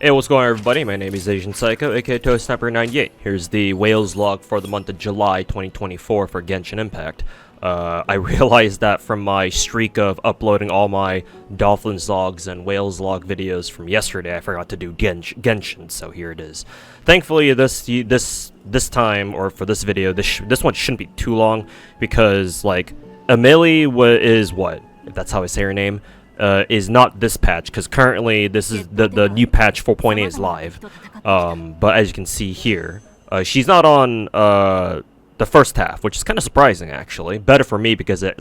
Hey, what's going on, everybody? My name is Asian Psycho, aka ToeSniper98. Here's the Whales log for the month of July 2024 for Genshin Impact. I realized that from my streak of uploading all my Dolphins logs and Whales log videos from yesterday, I forgot to do Genshin, so here it is. Thankfully, this time, or for this video, this one shouldn't be too long, because, like, Amelie is what? If that's how I say her name. Is not this patch, because currently this is the new patch 4.8 is live, but as you can see here, she's not on the first half, which is kind of surprising actually. Better for me because it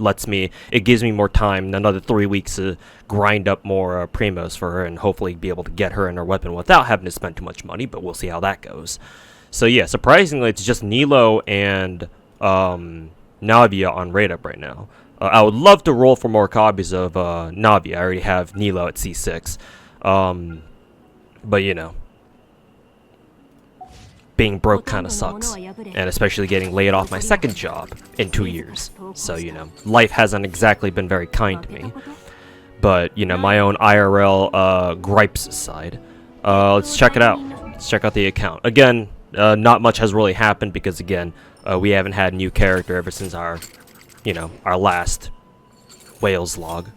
gives me more time, another 3 weeks to grind up more primos for her and hopefully be able to get her and her weapon without having to spend too much money, but we'll see how that goes. So yeah, surprisingly it's just Nilo and Navia on rate up right now. I would love to roll for more copies of Navi. I already have Nilo at C6. But you know, being broke kind of sucks. And especially getting laid off my second job in 2 years. So, you know, life hasn't exactly been very kind to me. But, you know, my own IRL gripes aside. Let's check it out. Let's check out the account. Again, not much has really happened because, again, we haven't had a new character ever since our last Whales log.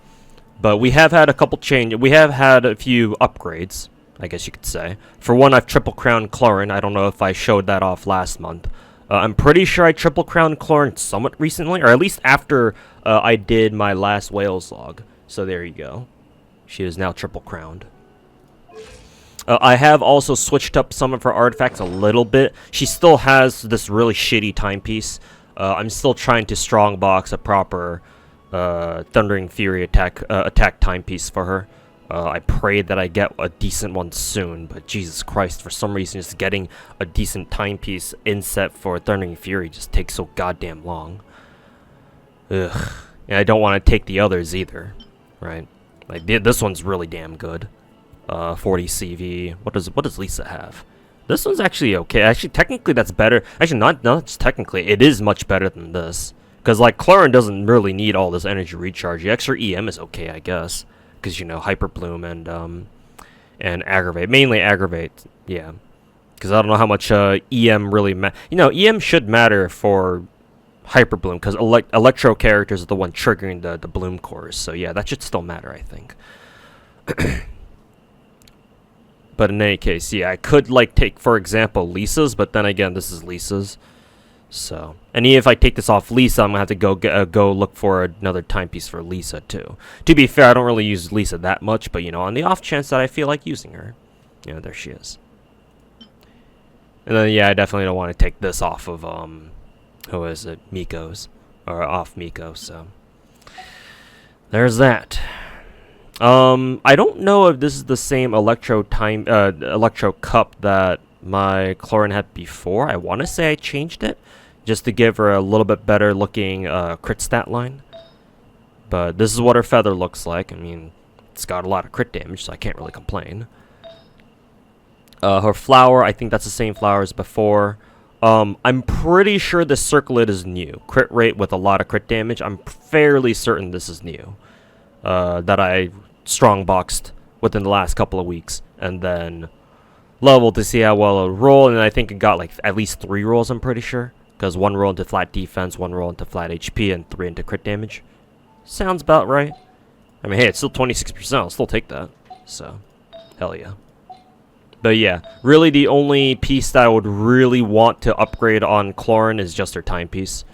But we have had a couple changes. We have had a few upgrades, I guess you could say. For one, I've triple crowned Clorin. I don't know if I showed that off last month. I'm pretty sure I triple crowned Clorin somewhat recently, or at least after I did my last Whales log. So there you go. She is now triple crowned. I have also switched up some of her artifacts a little bit. She still has this really shitty timepiece. I'm still trying to strongbox a proper Thundering Fury attack timepiece for her. I pray that I get a decent one soon, but Jesus Christ, for some reason just getting a decent timepiece inset for Thundering Fury just takes so goddamn long. Ugh. And I don't want to take the others either, right? Like, this one's really damn good. 40 CV. What does Lisa have? This one's actually okay. Actually, technically, that's better. Actually, not just technically. It is much better than this. Because, like, Clorin doesn't really need all this energy recharge. The extra EM is okay, I guess. Because, you know, Hyper Bloom and Aggravate. Mainly Aggravate, yeah. Because I don't know how much EM really matters. You know, EM should matter for Hyper Bloom. Because Electro characters are the one triggering the Bloom cores. So, yeah, that should still matter, I think. But in any case, yeah, I could, like, take, for example, Lisa's, but then again, this is Lisa's. So, and if I take this off Lisa, I'm going to have to go look for another timepiece for Lisa, too. To be fair, I don't really use Lisa that much, but, you know, on the off chance that I feel like using her, you know, there she is. And then, yeah, I definitely don't want to take this off of, who is it, Miko's, or off Miko, so. There's that. I don't know if this is the same Electro cup that my Clorin had before. I want to say I changed it just to give her a little bit better looking crit stat line. But this is what her feather looks like. I mean, it's got a lot of crit damage, so I can't really complain. Her flower, I think that's the same flower as before. I'm pretty sure this circlet is new. Crit rate with a lot of crit damage. I'm fairly certain this is new. That I strongboxed within the last couple of weeks, and then leveled to see how well it would roll, and I think it got like at least 3 rolls, I'm pretty sure, because 1 roll into flat defense, 1 roll into flat HP, and 3 into crit damage. Sounds about right. I mean, hey, it's still 26%, I'll still take that, so hell yeah. But yeah, really the only piece that I would really want to upgrade on Clorin is just her timepiece.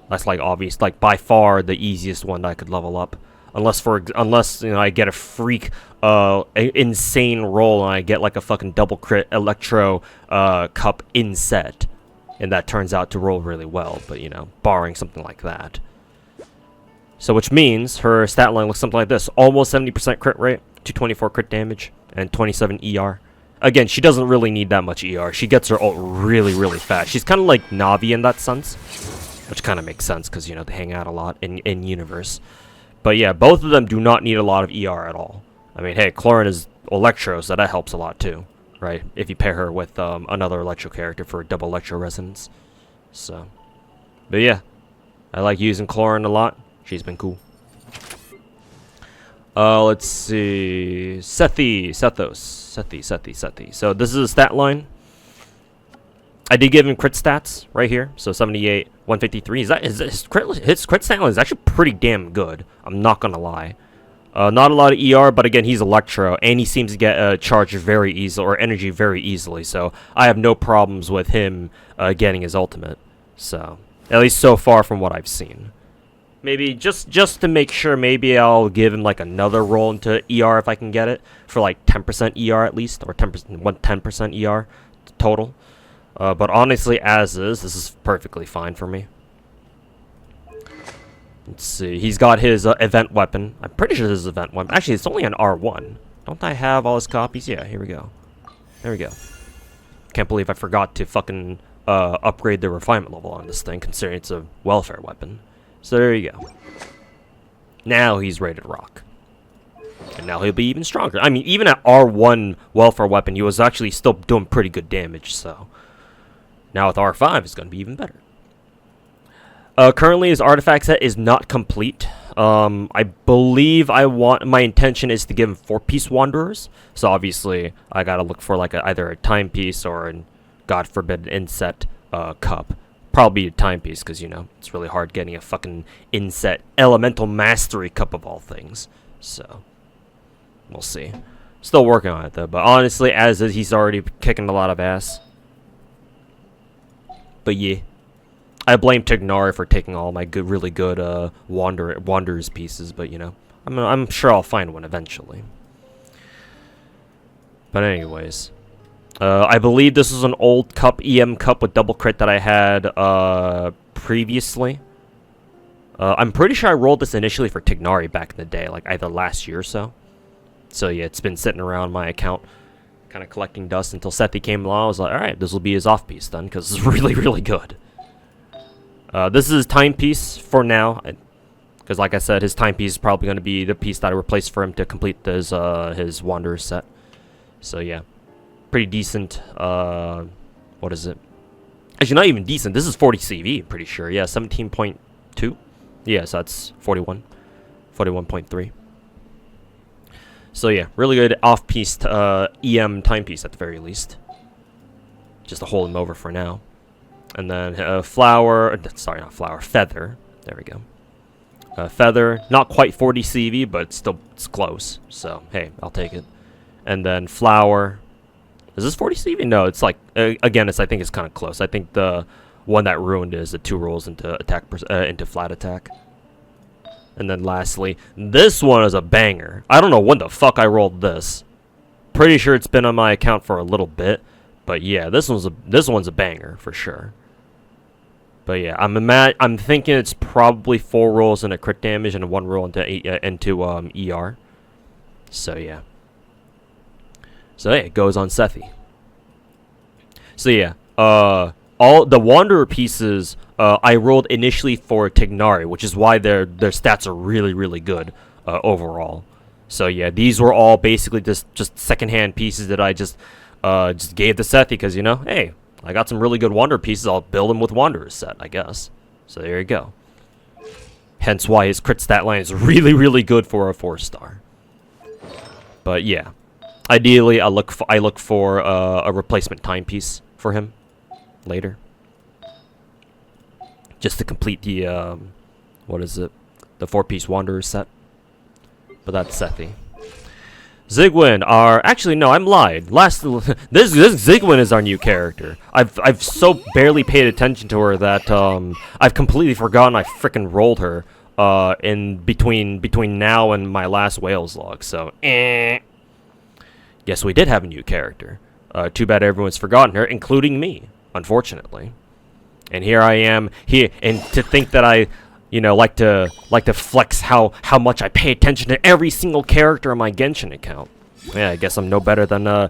That's like obvious, like by far the easiest one that I could level up. Unless you know, I get a freak insane roll and I get like a fucking double crit Electro cup inset, and that turns out to roll really well, but you know, barring something like that. So which means her stat line looks something like this: almost 70% crit rate, 224 crit damage, and 27 ER. Again, she doesn't really need that much ER. She gets her ult really, really fast. She's kind of like Navi in that sense, which kind of makes sense because, you know, they hang out a lot in universe. But yeah, both of them do not need a lot of ER at all. I mean, hey, Clorin is Electro, so that helps a lot too, right? If you pair her with another Electro character for double Electro resonance. So, but yeah, I like using Clorin a lot. She's been cool. Let's see. Sethy. So this is a stat line. I did give him crit stats right here. So 78, 153. His crit stat line is actually pretty damn good. I'm not gonna lie. Not a lot of ER, but again, he's Electro, and he seems to get charged very easily, or energy very easily, so I have no problems with him getting his ultimate. So, at least so far from what I've seen. Maybe, just to make sure, maybe I'll give him, like, another roll into ER if I can get it, for, like, 10% ER at least, or 10% ER total. But honestly, as is, this is perfectly fine for me. Let's see. He's got his event weapon. I'm pretty sure this is event weapon. Actually, it's only an R1. Don't I have all his copies? Yeah, here we go. There we go. Can't believe I forgot to fucking upgrade the refinement level on this thing, considering it's a welfare weapon. So there you go. Now he's ready to rock. And now he'll be even stronger. I mean, even at R1 welfare weapon, he was actually still doing pretty good damage, so... Now with R5, it's going to be even better. Currently, his artifact set is not complete. I believe my intention is to give him 4-piece Wanderers. So obviously, I gotta look for like either a timepiece or an, God forbid, inset cup. Probably a timepiece, because, you know, it's really hard getting a fucking inset elemental mastery cup of all things. So, we'll see. Still working on it, though. But honestly, as is, he's already kicking a lot of ass. But yeah. I blame Tignari for taking all my really good Wanderers pieces, but you know, I'm sure I'll find one eventually. But anyways, I believe this is an old cup, EM cup with double crit that I had previously. I'm pretty sure I rolled this initially for Tignari back in the day, like either last year or so. So yeah, it's been sitting around my account, kind of collecting dust until Sethy came along. I was like, all right, this will be his off piece then, because it's really, really good. This is his timepiece for now, because like I said, his timepiece is probably going to be the piece that I replace for him to complete his Wanderer set. So yeah, pretty decent. What is it? Actually, not even decent. This is 40 CV, I'm pretty sure. Yeah, 17.2. Yeah, so that's 41. 41.3. So yeah, really good off-piece EM timepiece at the very least. Just to hold him over for now. And then Feather. There we go. Feather, not quite 40 CV, but it's close. So, hey, I'll take it. And then Flower. Is this 40 CV? No, it's like, again, I think it's kind of close. I think the one that ruined is the 2 rolls into into flat attack. And then lastly, this one is a banger. I don't know when the fuck I rolled this. Pretty sure it's been on my account for a little bit. But yeah, this one's a banger for sure. But yeah, I'm thinking it's probably 4 rolls into crit damage and 1 roll into ER. So yeah. So yeah, it goes on Sethy. So yeah, all the Wanderer pieces I rolled initially for Tignari, which is why their stats are really, really good overall. So yeah, these were all basically just secondhand pieces that I just gave to Sethy because, you know, hey, I got some really good Wanderer pieces. I'll build them with Wanderer's set, I guess. So there you go. Hence why his crit stat line is really, really good for a 4-star. But yeah, ideally I look for a replacement timepiece for him later, just to complete the what is it? The 4-piece Wanderer set. But that's Sethy. Zigwin actually no, I'm lied. This Zigwin is our new character. I've so barely paid attention to her that I've completely forgotten I frickin' rolled her in between now and my last Wales log. So yes, we did have a new character. Too bad everyone's forgotten her, including me, unfortunately. And here I am and to think that I, you know, like to flex how much I pay attention to every single character on my Genshin account. Yeah, I guess I'm no better than a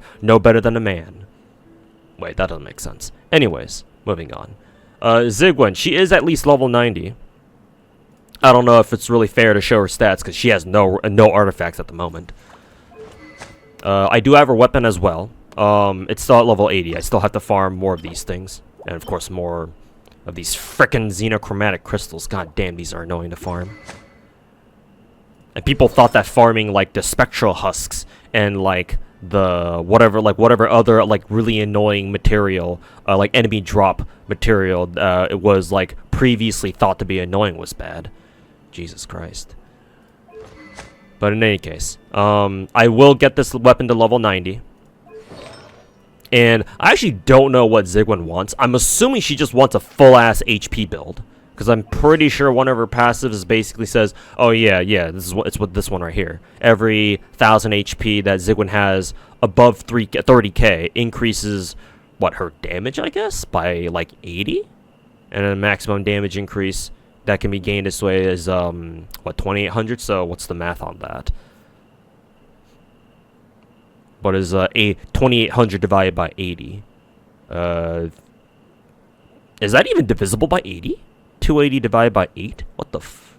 man. Wait, that doesn't make sense. Anyways, moving on. Zigwin, she is at least level 90. I don't know if it's really fair to show her stats because she has no artifacts at the moment. I do have her weapon as well. It's still at level 80. I still have to farm more of these things, and of course more of these frickin' xenochromatic crystals. God damn, these are annoying to farm. And people thought that farming like the spectral husks and like the whatever other like really annoying material, like enemy drop material, it was like previously thought to be annoying was bad. Jesus Christ. But in any case, I will get this weapon to level 90. And I actually don't know what Zigwin wants. I'm assuming she just wants a full-ass HP build. Because I'm pretty sure one of her passives basically says, oh yeah, this is what this one right here. Every 1000 HP that Zigwin has above 30k increases, what, her damage, I guess? By like 80? And then maximum damage increase that can be gained this way is, what, 2800? So what's the math on that? What is a 2800 divided by 80? Is that even divisible by 80? 280 divided by 8? What the f...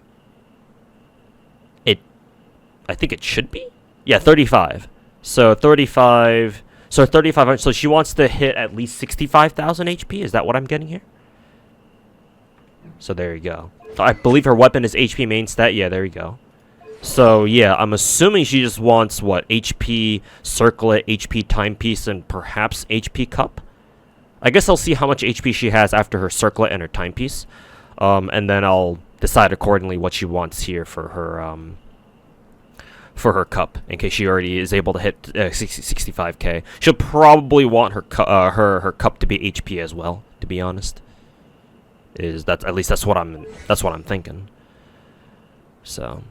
I think it should be? Yeah, 35. So 35... So 3,500... So she wants to hit at least 65,000 HP? Is that what I'm getting here? So there you go. I believe her weapon is HP main stat. Yeah, there you go. So yeah, I'm assuming she just wants, what, HP circlet, HP timepiece, and perhaps HP cup? I guess I'll see how much HP she has after her circlet and her timepiece. And then I'll decide accordingly what she wants here for her cup, in case she already is able to hit 65k. She'll probably want her cup to be HP as well, to be honest. At least that's what I'm thinking. So,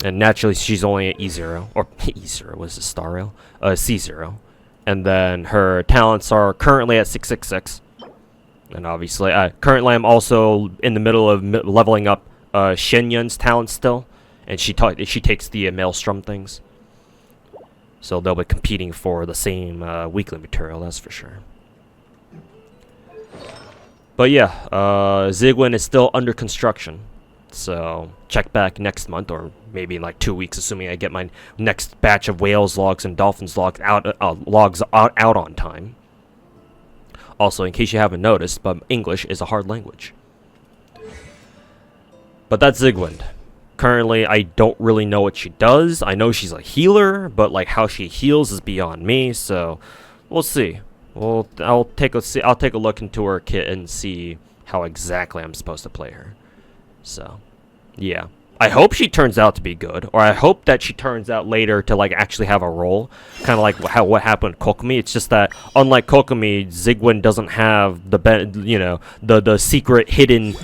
and naturally she's only at E0 or E0 was a star rail, C0, and then her talents are currently at 666. And obviously, currently I'm also in the middle of leveling up Shenyun's talent still, and she takes the maelstrom things. So they'll be competing for the same weekly material, that's for sure. But yeah, Zigwin is still under construction, so check back next month, or maybe in like 2 weeks, assuming I get my next batch of whales logs and dolphins logs out on time. Also, in case you haven't noticed, but English is a hard language. But that's Zigwin. Currently, I don't really know what she does. I know she's a healer, but like how she heals is beyond me. So, we'll see. I'll take a look into her kit and see how exactly I'm supposed to play her. So, yeah. I hope she turns out to be good, or I hope that she turns out later to like actually have a role, kind of like what happened with Kokomi. It's just that unlike Kokomi, Zigwin doesn't have the secret hidden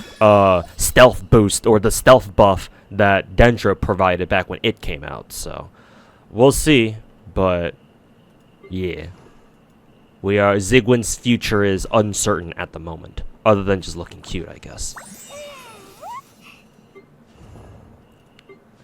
stealth boost or the stealth buff that Dendra provided back when it came out. So we'll see, but yeah, Zigwin's future is uncertain at the moment, other than just looking cute, I guess.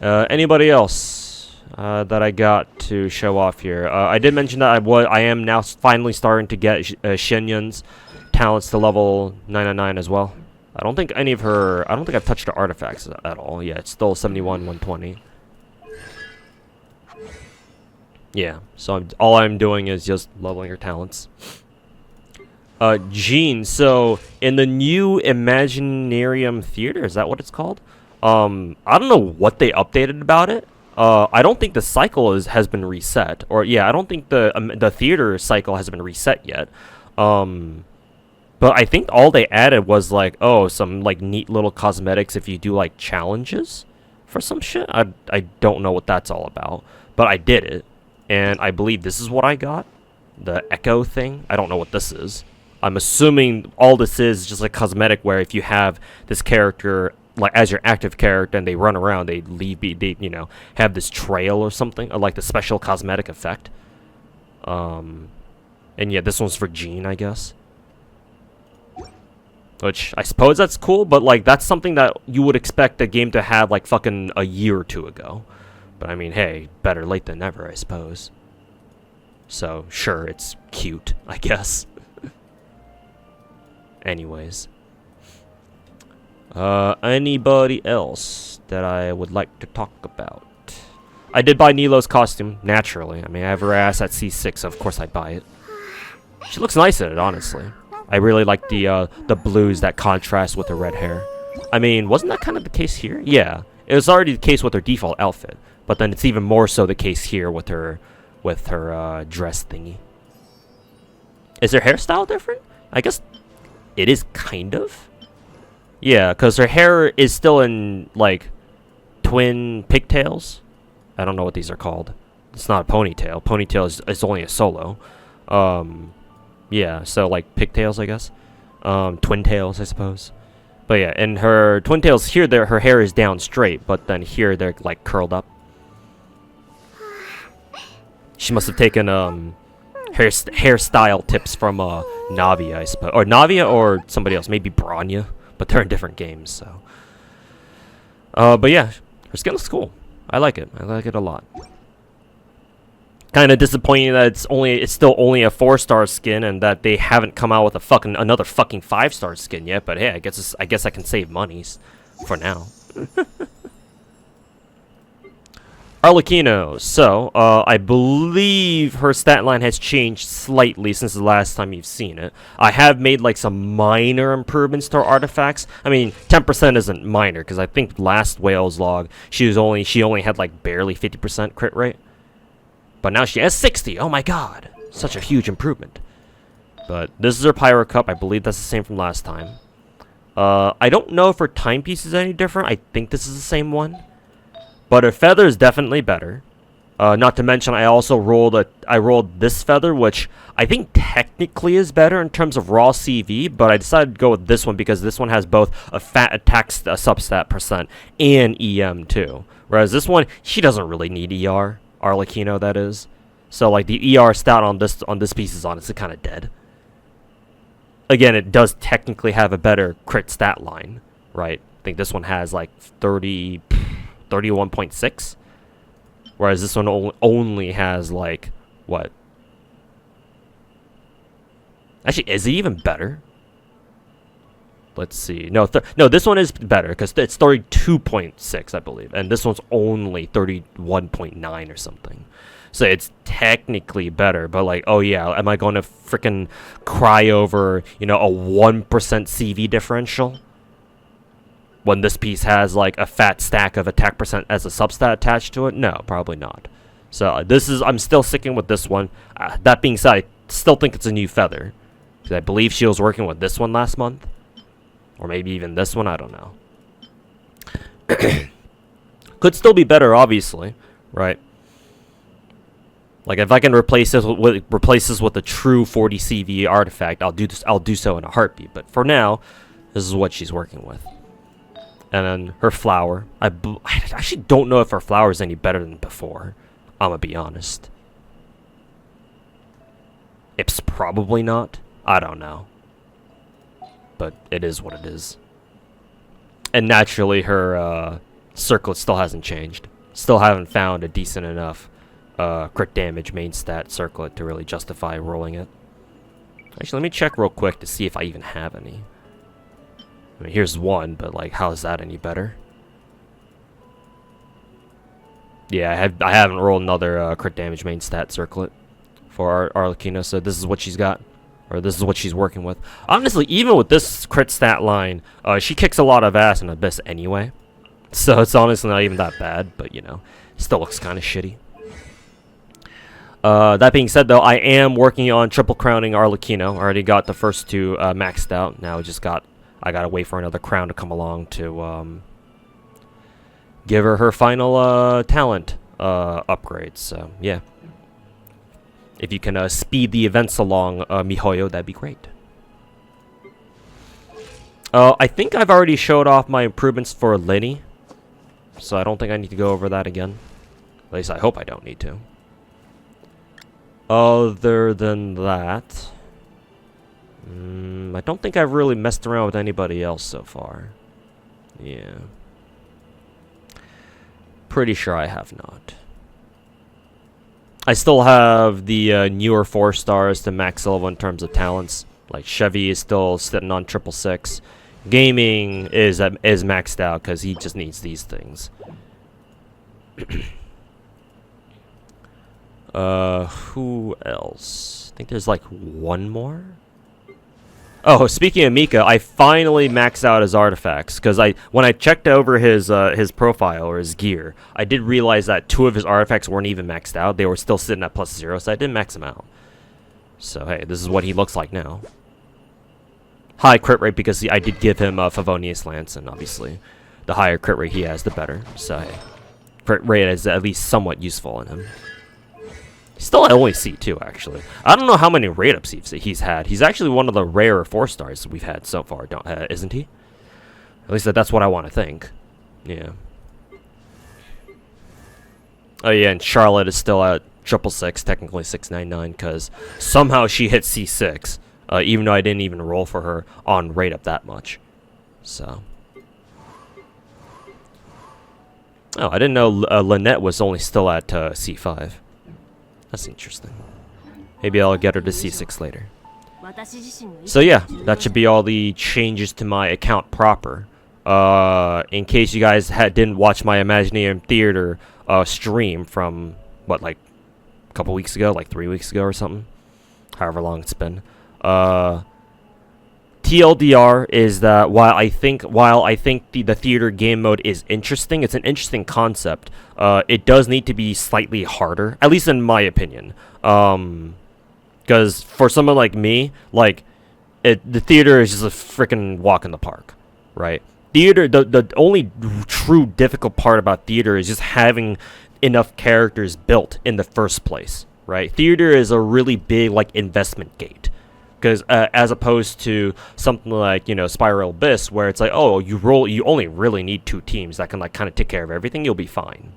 Anybody else that I got to show off here? I did mention that I am now finally starting to get Shenyun's talents to level 999 as well. I don't think I've touched her artifacts at all. Yeah, it's still 71, 120. Yeah, so all I'm doing is just leveling her talents. Jean, so in the new Imaginarium theater, is that what it's called? I don't know what they updated about it. I don't think the cycle has been reset, or yeah, I don't think the theater cycle has been reset yet. But I think all they added was like, oh, some like neat little cosmetics if you do like challenges for some shit. I don't know what that's all about, but I did it, and I believe this is what I got. The echo thing. I don't know what this is. I'm assuming all this is just like cosmetic, where if you have this character like as your active character and they run around, they have this trail or something, or like the special cosmetic effect. And yeah, this one's for Jean, I guess. Which I suppose that's cool, but like that's something that you would expect the game to have like fucking a year or two ago. But I mean, hey, better late than never, I suppose. So sure, it's cute, I guess. Anyways. Anybody else that I would like to talk about? I did buy Nilo's costume, naturally. I mean, I have her ass at C6, so of course I'd buy it. She looks nice in it, honestly. I really like the blues that contrast with her red hair. I mean, wasn't that kind of the case here? Yeah. It was already the case with her default outfit, but then it's even more so the case here with her dress thingy. Is her hairstyle different? I guess it is kind of. Yeah, because her hair is still in like twin pigtails. I don't know what these are called. It's not a ponytail. Ponytail is only a solo. Yeah, so like pigtails, I guess. Twin tails, I suppose. But yeah, and her twin tails here, her hair is down straight, but then here they're like curled up. She must have taken hairstyle tips from Navia, I suppose, or Navia or somebody else, maybe Branya, but they're in different games. So, but yeah, her skin looks cool. I like it. I like it a lot. Kind of disappointing that it's still only a 4-star skin and that they haven't come out with another fucking 5-star skin yet. But hey, I guess I can save monies for now. Arlecchino. So, I believe her stat line has changed slightly since the last time you've seen it. I have made like some minor improvements to her artifacts. I mean, 10% isn't minor because I think last Whales log she only had like barely 50% crit rate. But now she has 60. Oh my god. Such a huge improvement. But this is her Pyro Cup. I believe that's the same from last time. I don't know if her timepiece is any different. I think this is the same one. But her feather is definitely better. Not to mention, I also rolled this feather, which I think technically is better in terms of raw CV. But I decided to go with this one because this one has both a fat attack substat percent and EM too. Whereas this one, she doesn't really need ER. Arlecchino, that is. So like the ER stat on this piece is honestly kind of dead. Again, it does technically have a better crit stat line, right? I think this one has like 31.6, whereas this one only has like what? Actually, is it even better? Let's see. No, this one is better because it's 32.6, I believe, and this one's only 31.9 or something. So it's technically better, but like, oh yeah, am I going to freaking cry over, a 1% CV differential when this piece has like a fat stack of attack percent as a substat attached to it? No, probably not. So I'm still sticking with this one. That being said, I still think it's a new feather because I believe she was working with this one last month. Or maybe even this one, I don't know. Could still be better, obviously, right? Like if I can replace this with a true 40 CV artifact, I'll do so in a heartbeat. But for now, this is what she's working with. And then her flower. I actually don't know if her flower is any better than before. I'm gonna be honest. It's probably not. I don't know. But it is what it is. And naturally, her circlet still hasn't changed. Still haven't found a decent enough crit damage main stat circlet to really justify rolling it. Actually, let me check real quick to see if I even have any. I mean, here's one, but like, how is that any better? Yeah, I haven't rolled another crit damage main stat circlet for Arlecchino, so this is what she's got. Or this is what she's working with. Honestly, even with this crit stat line, she kicks a lot of ass in Abyss anyway. So it's honestly not even that bad, but still looks kind of shitty. That being said, though, I am working on triple crowning Arlecchino. I already got the first two maxed out. Now I gotta wait for another crown to come along to give her final talent upgrades. So yeah. If you can speed the events along, Mihoyo, that'd be great. I think I've already showed off my improvements for Lenny, so I don't think I need to go over that again. At least I hope I don't need to. Other than that, I don't think I've really messed around with anybody else so far. Yeah. Pretty sure I have not. I still have the newer 4 stars to max level in terms of talents. Like Chevy is still sitting on 666. Gaming is maxed out because he just needs these things. Who else? I think there's like one more. Oh, speaking of Mika, I finally maxed out his artifacts because when I checked over his profile or his gear, I did realize that 2 of his artifacts weren't even maxed out. They were still sitting at +0, so I didn't max them out. So hey, this is what he looks like now. High crit rate because I did give him Favonius Lance, and obviously, the higher crit rate he has, the better. So hey, crit rate is at least somewhat useful in him. Still at only C2, actually. I don't know how many rate-ups he's had. He's actually one of the rarer 4-stars we've had so far, isn't he? At least that's what I want to think. Yeah. Oh yeah, and Charlotte is still at 666, technically 699, because somehow she hit C6, even though I didn't even roll for her on rate-up that much. So. Oh, I didn't know Lynette was only still at C5. That's interesting. Maybe I'll get her to C6 later. So yeah, that should be all the changes to my account proper. In case you guys didn't watch my Imaginarium Theater stream from, what, like a couple weeks ago? Like 3 weeks ago or something? However long it's been. TLDR is that while I think the theater game mode is interesting, it's an interesting concept. It does need to be slightly harder, at least in my opinion. Because for someone like me, like the theater is just a freaking walk in the park, right? Theater, the only true difficult part about theater is just having enough characters built in the first place, right? Theater is a really big like investment gate. Because as opposed to something like, you know, Spiral Abyss, where it's like, oh, you only really need 2 teams that can like kind of take care of everything, you'll be fine.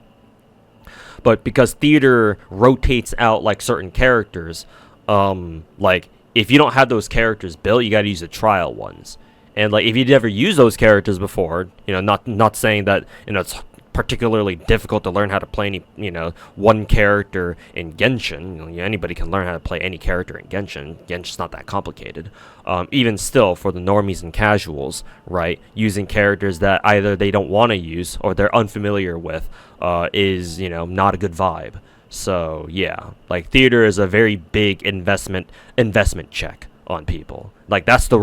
But because theater rotates out like certain characters, like if you don't have those characters built, you got to use the trial ones. And like if you'd never used those characters before, you know, not saying that, you know, it's particularly difficult to learn how to play any, you know, one character in Genshin. You know, anybody can learn how to play any character in Genshin. Genshin's not that complicated. Even still, for the normies and casuals, right, using characters that either they don't want to use or they're unfamiliar with is, you know, not a good vibe. So yeah, like theater is a very big investment check on people. Like that's the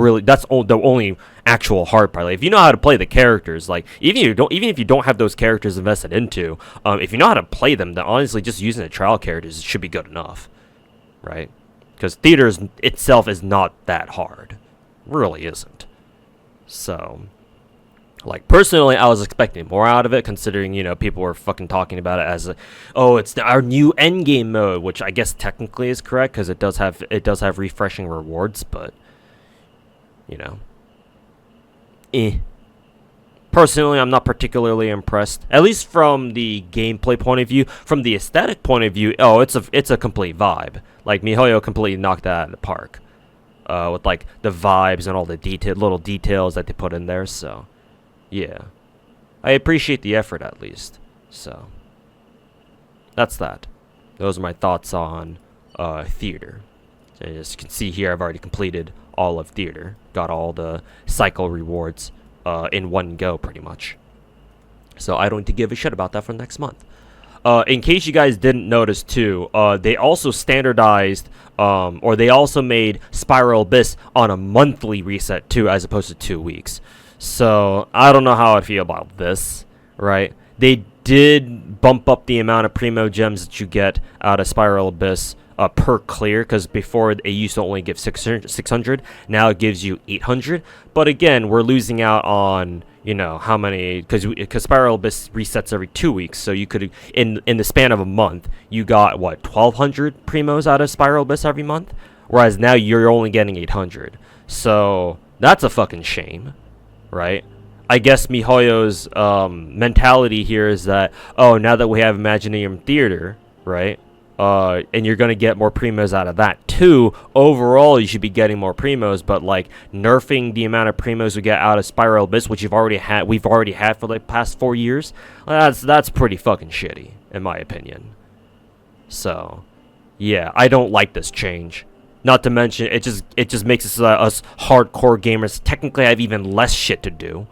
only actual hard part. Like, if you know how to play the characters, like even if you don't have those characters invested into, if you know how to play them, then honestly just using the trial characters should be good enough, right? Because theater itself is not that hard, really isn't. So, like personally, I was expecting more out of it, considering, you know, people were fucking talking about it as, oh, it's our new endgame mode, which I guess technically is correct because it does have refreshing rewards, but you know, personally, I'm not particularly impressed. At least from the gameplay point of view. From the aesthetic point of view, oh, it's a complete vibe. Like MiHoYo completely knocked that out of the park, with like the vibes and all the little details that they put in there. So. Yeah, I appreciate the effort at least. So, that's that. Those are my thoughts on theater. So as you can see here, I've already completed all of theater. Got all the cycle rewards in one go, pretty much. So I don't need to give a shit about that for next month. In case you guys didn't notice too, they also standardized, or they also made Spiral Abyss on a monthly reset too, as opposed to 2 weeks. So, I don't know how I feel about this, right? They did bump up the amount of Primo Gems that you get out of Spiral Abyss per clear, because before it used to only give 600, now it gives you 800. But again, we're losing out on, you know, how many, because Spiral Abyss resets every 2 weeks, so you could, in the span of a month, you got, what, 1,200 Primos out of Spiral Abyss every month? Whereas now you're only getting 800. So, that's a fucking shame. Right? I guess MiHoYo's mentality here is that, oh, now that we have Imaginarium Theater, right, and you're going to get more Primos out of that too, overall you should be getting more Primos, but like nerfing the amount of Primos we get out of Spiral Abyss, which we've already had for the past 4 years, that's pretty fucking shitty, in my opinion. So, yeah, I don't like this change. Not to mention, it just makes us hardcore gamers technically have even less shit to do,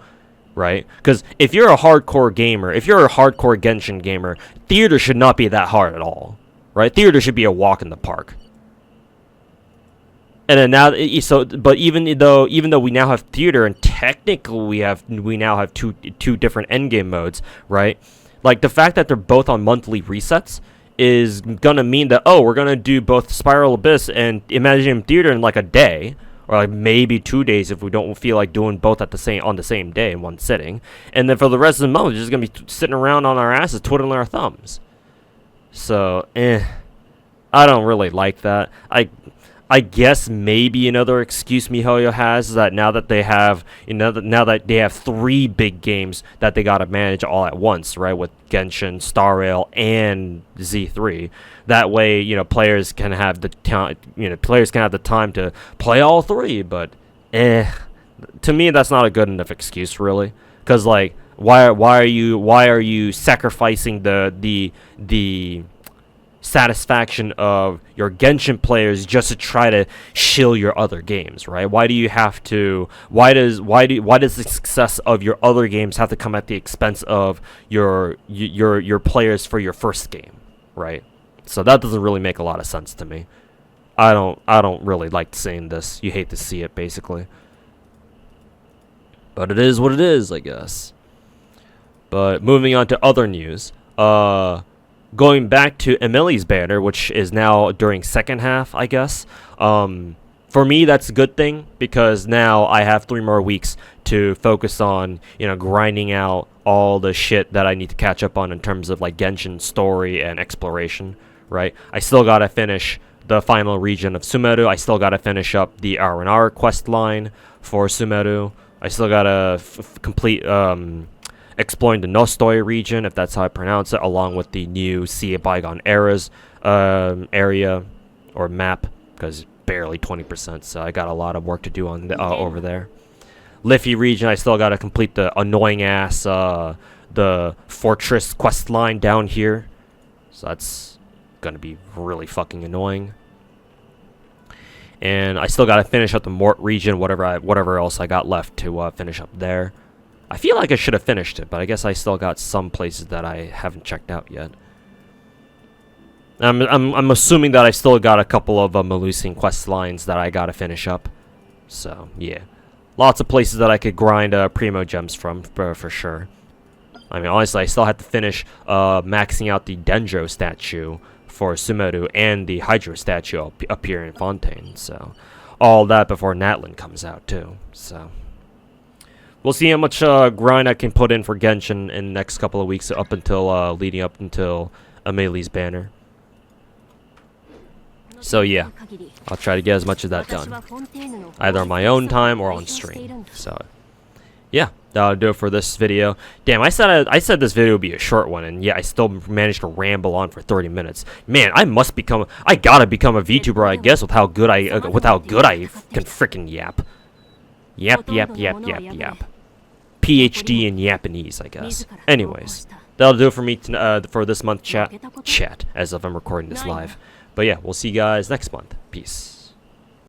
right? Because if you're a hardcore gamer, if you're a hardcore Genshin gamer, theater should not be that hard at all, right? Theater should be a walk in the park. And then now, but even though we now have theater, and technically we now have two different endgame modes, right? Like, the fact that they're both on monthly resets is gonna mean that, oh, we're gonna do both Spiral Abyss and Imaginarium Theater in like a day, or like maybe 2 days if we don't feel like doing both on the same day in one sitting. And then for the rest of the month, we're just gonna be sitting around on our asses twiddling our thumbs. So, I don't really like that. I guess maybe another excuse MiHoYo has is that now that they have, now that they have 3 big games that they gotta manage all at once, right? With Genshin, Star Rail, and Z3. That way, players can have the time to play all 3. But, to me, that's not a good enough excuse, really. Cause like, why are you sacrificing the satisfaction of your Genshin players just to try to shill your other games, right? Why does the success of your other games have to come at the expense of your players for your first game, right? So that doesn't really make a lot of sense to me. I don't really like seeing this. You hate to see it, basically. But it is what it is, I guess. But moving on to other news, going back to Emily's banner, which is now during second half, I guess. For me, that's a good thing, because now I have 3 more weeks to focus on, grinding out all the shit that I need to catch up on in terms of like Genshin story and exploration, right? I still gotta finish the final region of Sumeru. I still gotta finish up the R&R quest line for Sumeru. I still gotta complete exploring the Nostoi region, if that's how I pronounce it, along with the new Sea of Bygone Eras area or map, because barely 20%, so I got a lot of work to do on the, over there. Liffey region, I still got to complete the annoying ass the fortress quest line down here, so that's gonna be really fucking annoying. And I still got to finish up the Mort region, whatever else I got left to finish up there. I feel like I should have finished it, but I guess I still got some places that I haven't checked out yet. I'm assuming that I still got a couple of Melusian quest lines that I gotta finish up. So yeah, lots of places that I could grind Primo Gems from for sure. I mean, honestly, I still have to finish maxing out the Dendro statue for Sumeru and the Hydro statue up here in Fontaine. So all that before Natlan comes out too. So we'll see how much grind I can put in for Genshin in the next couple of weeks, up until leading up until Amelie's banner. So yeah, I'll try to get as much of that done, either on my own time or on stream. So yeah, that'll do it for this video. Damn, I said this video would be a short one, and yeah, I still managed to ramble on for 30 minutes. Man, I gotta become a VTuber, I guess, with how good I can frickin' yap. Yap. PhD in Japanese, I guess. Anyways, that'll do it for me for this month chat, as if I'm recording this live. But yeah, we'll see you guys next month. Peace.